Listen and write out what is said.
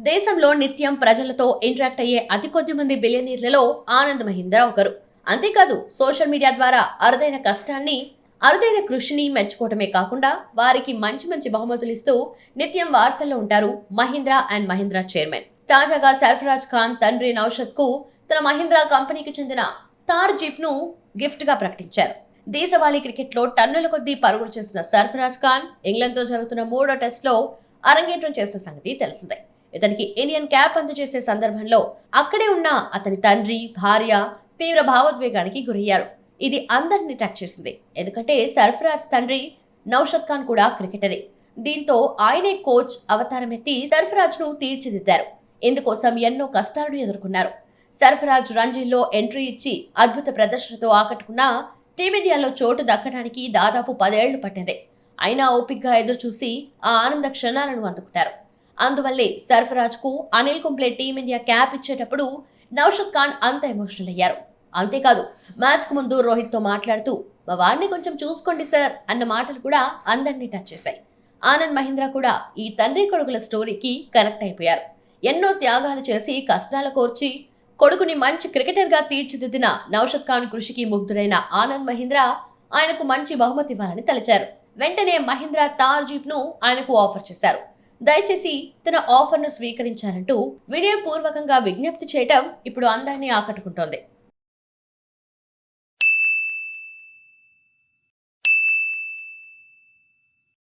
దేశంలో నిత్యం ప్రజలతో ఇంటరాక్ట్ అయ్యే అతి కొద్ది మంది బిలియనీర్లలో ఆనంద్ మహీంద్రా ఒకరు. అంతేకాదు సోషల్ మీడియా ద్వారా అరుదైన కృషిని మెచ్చుకోవటమే కాకుండా వారికి మంచి మంచి బహుమతులు ఇస్తూ నిత్యం వార్తల్లో ఉంటారు మహీంద్రా అండ్ మహీంద్రా చైర్మన్. తాజాగా సర్ఫరాజ్ ఖాన్ తండ్రి నౌషద్ కు తన మహీంద్రా కంపెనీకి చెందిన తార్ జీప్ ను గిఫ్ట్ గా ప్రకటించారు. దేశవాళీ క్రికెట్ లో టన్నుల కొద్దీ పరుగులు చేసిన సర్ఫరాజ్ ఖాన్ ఇంగ్లాండ్ తో జరుగుతున్న 3వ టెస్ట్ లో అరంగేట్రం చేసిన సంగతి తెలిసిందే. ఇతనికి ఇండియన్ క్యాప్ అందజేసే సందర్భంలో అక్కడే ఉన్న అతని తండ్రి, భార్య తీవ్ర భావోద్వేగానికి గురయ్యారు. ఇది అందరినీ టచ్ చేసింది. ఎందుకంటే సర్ఫరాజ్ తండ్రి నౌషద్ ఖాన్ కూడా క్రికెటరే. దీంతో ఆయనే కోచ్ అవతారం ఎత్తి సర్ఫరాజ్ ను తీర్చిదిద్దారు. ఇందుకోసం ఎన్నో కష్టాలను ఎదుర్కొన్నారు. సర్ఫరాజ్ రంజీల్లో ఎంట్రీ ఇచ్చి అద్భుత ప్రదర్శనతో ఆకట్టుకున్న టీమిండియాలో చోటు దక్కడానికి దాదాపు 10 ఏళ్లు పట్టింది. అయినా ఓపిగ్గా ఎదురుచూసి ఆ ఆనంద క్షణాలను అందుకుంటారు. అందువల్లే సర్ఫరాజ్ కు అనిల్ కుంబ్లే టీమిండియా క్యాప్ ఇచ్చేటప్పుడు నౌషద్ ఖాన్ అంత ఎమోషనల్ అయ్యారు. అంతేకాదు మ్యాచ్ కు ముందు రోహిత్ తో మాట్లాడుతూ మా వాడిని కొంచెం చూసుకోండి సార్ అన్న మాటలు కూడా అందరినీ టచ్ చేశాయి. ఆనంద్ మహీంద్రా కూడా ఈ తండ్రి కొడుకుల స్టోరీకి కనెక్ట్ అయిపోయారు. ఎన్నో త్యాగాలు చేసి కష్టాల కోర్చి కొడుకుని మంచి క్రికెటర్ గా తీర్చిదిద్దిన నౌషద్ ఖాన్ కృషికి ముగ్ధుడైన ఆనంద్ మహీంద్రా ఆయనకు మంచి బహుమతి ఇవ్వాలని తలచారు. వెంటనే మహీంద్రా తార్ జీప్ ను ఆయనకు ఆఫర్ చేశారు. దయచేసి తన ఆఫర్ ను స్వీకరించాలంటూ వినయపూర్వకంగా విజ్ఞప్తి చేయటం ఇప్పుడు అందరినీ ఆకట్టుకుంటోంది.